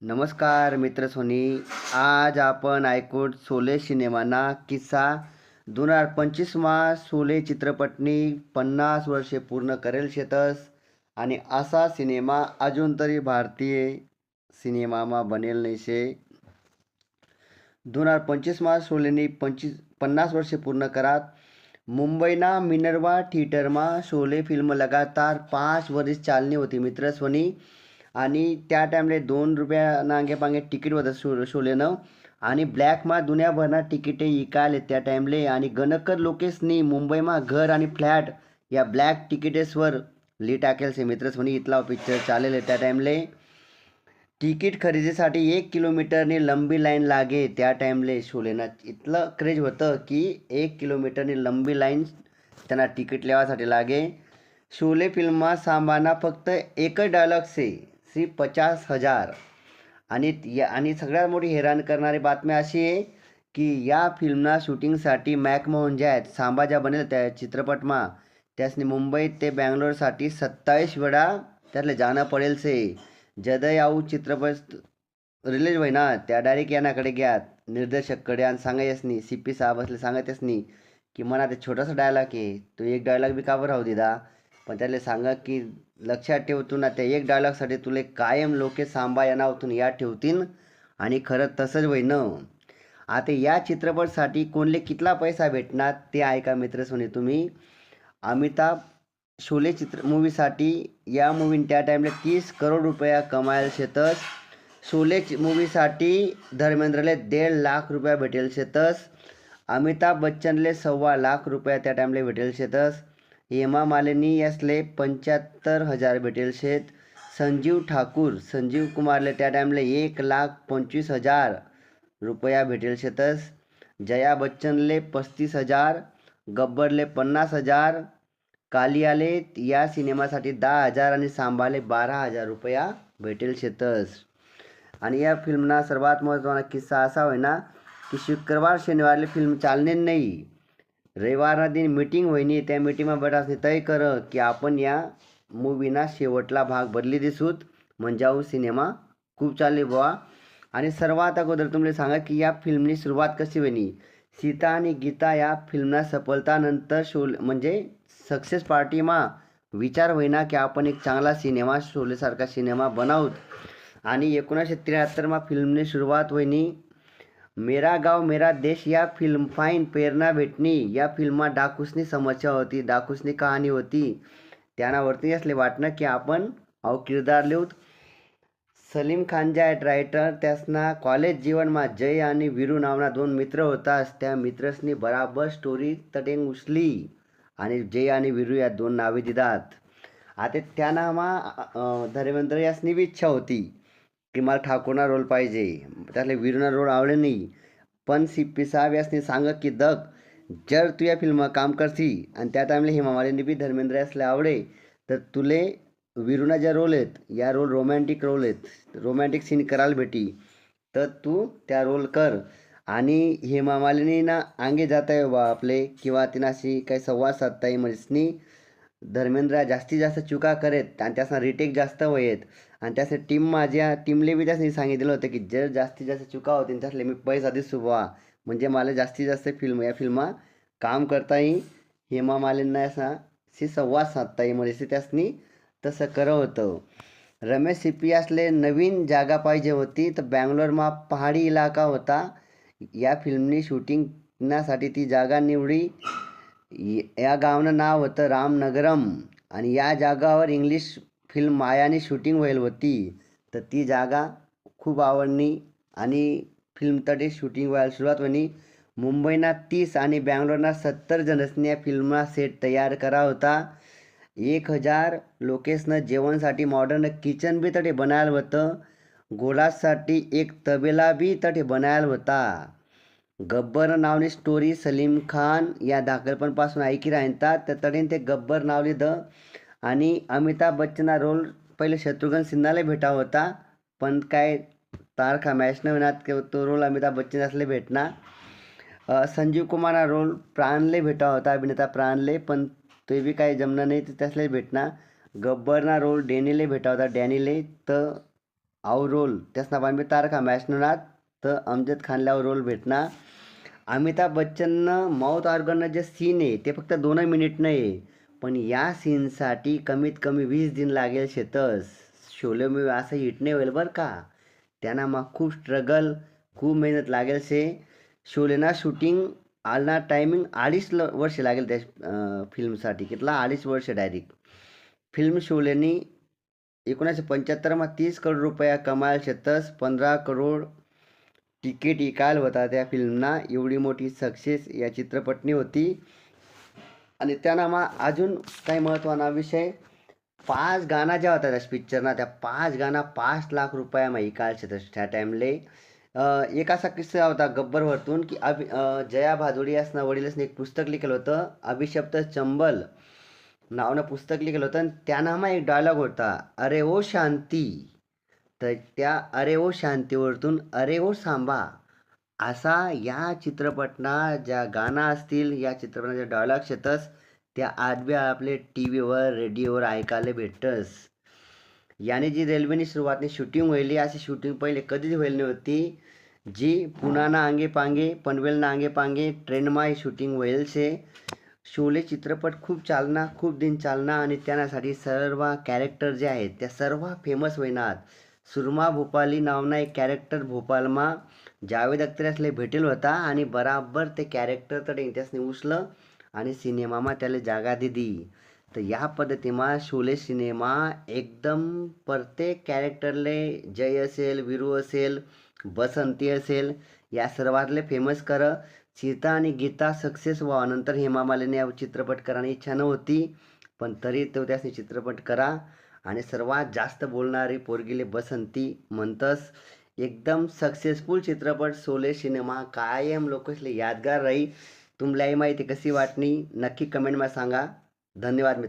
नमस्कार मित्र सोनी. आज आपण ऐकूट शोले सिनेमाना किस्सा 2025 शोले चित्रपटनी 50 वर्षे पूर्ण करेल शेतस आणि असा सिनेमा अजून तरी भारतीय सिनेमामा बनेल नाही शे. 2025 शोलेनी 50 वर्षे पूर्ण करात. मुंबईना मिनर्वा थिएटरमा शोले फिल्म लगातार 5 वर्ष चालनी होती मित्र सोनी. आणि त्या टाईमले 2 रुपया नांगे पांगे तिकीट होतं शोलेनं. आणि ब्लॅकमा दुनियाभरना तिकीटे इकाले त्या टाईमले. आणि गणकर लोकेशनी मुंबईमा घर आणि फ्लॅट या ब्लॅक तिकिटेसवर ली टाकेल से मित्रच म्हणे. इथला पिक्चर चालेल त्या टाईमले. तिकीट खरेदीसाठी 1 किलोमीटरनी लंबी लाईन लागे त्या टाईमले. शोलेना इतलं क्रेज होतं की 1 किलोमीटरनी लंबी लाईन त्यांना तिकीट लेवासाठी लागे. शोले फिल्ममा सांबाना फक्त एकच डायलॉग से 50,000. आणि सगळ्यात मोठी हैराण करणारी बातमी अशी आहे की या फिल्मना शूटिंगसाठी मॅकमोहन ज्या आहेत सांबा ज्या बनेल त्या चित्रपटमा त्यासनी मुंबई ते बँगलोरसाठी 27 वेळा त्यातले जाणं पडेल से. जदय आऊ चित्रपट रिलीज होईना त्या डायरेक्ट यानाकडे घ्यात निर्देशककडे आणि सांगायसनी सी पी साहेब असले सांगायचनी की म्हणा ते छोटासा डायलॉग आहे तो एक डायलॉग बी कावर राहू दिदा. पण त्याला सांगा की लक्षात ठेवतो ना त्या एक डायलॉगसाठी तुले कायम लोके सांबा या नावातून याद ठेवतील. आणि खरं तसंच होईनं. आता या चित्रपटसाठी कोणले कितला पैसा भेटणार ते ऐका मित्र सोनी तुम्ही. अमिताभ शोले मूवीसाठी या मूवीने त्या टाईमला 30 करोड रुपया कमायल शेतस. शोले मूवीसाठी धर्मेंद्रले 1.5 लाख रुपया भेटेल शेतस. अमिताभ बच्चनले 1.25 लाख रुपया त्या टाईमला भेटेल शेतस. हेमा मालिनी यासले 75,000 भेटेल शेत. संजीव कुमारले त्या टाईमला 1,25,000 रुपया भेटेल शेतस. जया बच्चनले 35,000. गब्बरले 50,000. कालियाले या सिनेमासाठी 10,000 आणि सांभाले 12,000 रुपया भेटेल शेतस. आणि या फिल्मना सर्वात महत्त्वाचा किस्सा असा होय ना की शुक्रवार शनिवारले फिल्म चालणे नाही. रविवारना दिन मीटिंग होईनी. त्या मीटिंगमा बटासने तय कर की आपण या मूवीना शेवटला भाग बदली दिसूत म्हणजे सिनेमा खूप चालले बुवा. आणि सर्वात अगोदर तुम्हाला सांगा की या फिल्मनी सुरुवात कशी होईनी. सीता आणि गीता या फिल्मना सफलतानंतर म्हणजे सक्सेस पार्टीमा विचार होईना की आपण एक चांगला सिनेमा शोलेसारखा सिनेमा बनावूत. आणि 1973 फिल्मने सुरुवात होईनी. मेरा गाव मेरा देश या फिल्म फाईन प्रेरणा भेटणी. या फिल्मात डाकूसनी समस्या होती, डाकूसनी कहाणी होती. त्यानावरती असले वाटणं की आपण किरदार लिहूत. सलीम खान जे आहेत रायटर त्यासना कॉलेज जीवनमा जय आणि वीरू नावना 2 मित्र होतास. त्या मित्रसनी बराबर स्टोरी तटेंग उचली आणि जय आणि वीरू या 2 नावे दिदात. आता त्या नामा धर्मेंद्र यासनी बी इच्छा होती की मला ठाकूरना रोल पाहिजे. त्यातले वीरूना रोल आवडे नाही. पण सी पी साहेब यासनी सांग की दग जर तू या फिल्म काम करती आणि त्या टाईमला हेमा मालिनी बी धर्मेंद्र यासले आवडे तर तुले वीरूना ज्या रोल आहेत या रोल रोमॅन्टिक रोल आहेत, रोमॅन्टिक सीन करायला भेटी तर तू त्या रोल कर. आणि हेमा मालिनीना अंगे जाता आहे बा आपले किंवा तिनाशी काही संवाद साधता आहे म्हणसनी धर्मेंद्र जास्तीत जास्त चुका करेत आणि त्यासना रिटेक जास्त होयेत. आणि त्यासाठी माझ्या टीमले बी त्यासनी सांगितलं होतं की जर जास्तीत जास्त चुका होतील त्यासले मी पैसा दिसू बुवा म्हणजे मला जास्तीत जास्त या फिल्मा काम करता येईल. हेमा मालिनींना असा संवाद साधता येईल म्हणजे त्यासनी तसं करत होतं. रमेश सिप्पी असले नवीन जागा पाहिजे होती तर बँगलोरमा पहाडी इलाका होता. या फिल्मनी शूटिंगसाठी ती जागा निवडी. या गावनं नाव होतं रामनगरम. आणि या जागावर इंग्लिश फिल्म मायानी शूटिंग व्हायला होती. तर ती जागा खूप आवडली आणि फिल्म तटे शूटिंग व्हायला सुरुवात होणी. मुंबईना 30 आणि बँगलोरना 70 जणसनी या फिल्मना सेट तयार करा होता. 1,000 लोकेशनं जेवणसाठी मॉडर्न किचन बी तटे बनायला होतं. घोडासाठी एक तबेला बी तटे बनायला होता. गब्बर नावनी स्टोरी सलीम खान या धाकलपणपासून ऐकी राहतात तर तडेन ते गब्बर नावली द. आणि अमिताभ बच्चनचा रोल पहिले शत्रुघ्न सिन्हाला भेटा होता पण काय तारखा मॅच न होणार तो रोल अमिताभ बच्चन असले भेटणार. संजीव कुमारचा रोल प्राणले भेटा होता, अभिनेता प्राणले, पण ते बी काही जमलं नाही तर त्यासले भेटणार. गब्बरना रोल डॅनीले भेटा होता, डॅनीले तर आव रोल त्यासना बांबे तारखा मॅचना तर अमजद खानला रोल भेटणार. अमिताभ बच्चननं माउथ ऑर्गननं जे सीन आहे ते फक्त 2 मिनिट नाही, पण या सीनसाठी कमीत कमी 20 दिन लागेल शेतस. शोले मूवी असं हिट नाही होईल बरं का. त्यांना मग खूप स्ट्रगल, खूप मेहनत लागेल शे. शोलेना शूटिंग आलना टायमिंग 2.5 वर्ष लागेल त्या फिल्मसाठी. कितला 2.5 वर्ष डायरेक्ट. फिल्म शोलेनी 1975 30 करोड रुपया कमाल शेतस. 15 करोड तिकीट इकाल होता त्या फिल्मना. एवढी मोठी सक्सेस या चित्रपटनी होती. आणि त्यांना मग अजून काही महत्त्वाचा विषय, 5 गाणं ज्या होत्या त्या पिक्चरना, त्या 5 गाणं 5 लाख रुपयामा इकाल शेतस त्या टाईमले. एक असा किस्सा होता गब्बरवरतून की जया भादुडी असणं वडीलसने एक पुस्तक लिहिलं होतं, अभिशप्त चंबल नावनं पुस्तक लिहिलं होतं. आणि त्यानामा एक डायलॉग होता, अरे ओ शांती. तर त्या अरे ओ शांतीवरतून अरे ओ सांबा असा या चित्रपटना ज्या गाणं असतील, या चित्रपटाचे डायलॉग शेतस त्या आज आपले टी व्हीवर रेडिओवर ऐकायला भेटतस. याने जी रेल्वेनी सुरुवातने शूटिंग व्हायली, अशी शूटिंग पहिले कधीच व्हायली नव्हती. जी पुणाना आंगे पांगे पनवेलना आंगे पांगे ट्रेनमा ही शूटिंग व्हायल शे. शोले चित्रपट खूप चालना, खूप दिन चालना. आणि त्यासाठी सर्व कॅरेक्टर जे आहेत त्या सर्व फेमस होईनात. सुरमा भोपाली नावना एक कॅरेक्टर भोपालमा जावेद अख्तरसले भेटेल होता आणि बराबर ते कॅरेक्टर तर त्यासने उचलं आणि सिनेमामा त्याला जागा दिली. तर या पद्धतीमा शोले सिनेमा एकदम प्रत्येक कॅरेक्टरले जय असेल, वीरू असेल, बसंती असेल, या सर्वातले फेमस कर. सीता आणि गीता सक्सेस व्हावानंतर हेमा मालिनी या चित्रपट करायची इच्छा नव्हती, पण तरी तो त्याने चित्रपट करा. आणि सर्वात जास्त बोलणारी पोरगीले बसंती म्हणतस. एकदम सक्सेसफुल चित्रपट शोले सिनेमा कायम लोकसले यादगार राही. तुम्हालाही माहिती कशी वाटणी नक्की कमेंटमध्ये सांगा. धन्यवाद मित्र.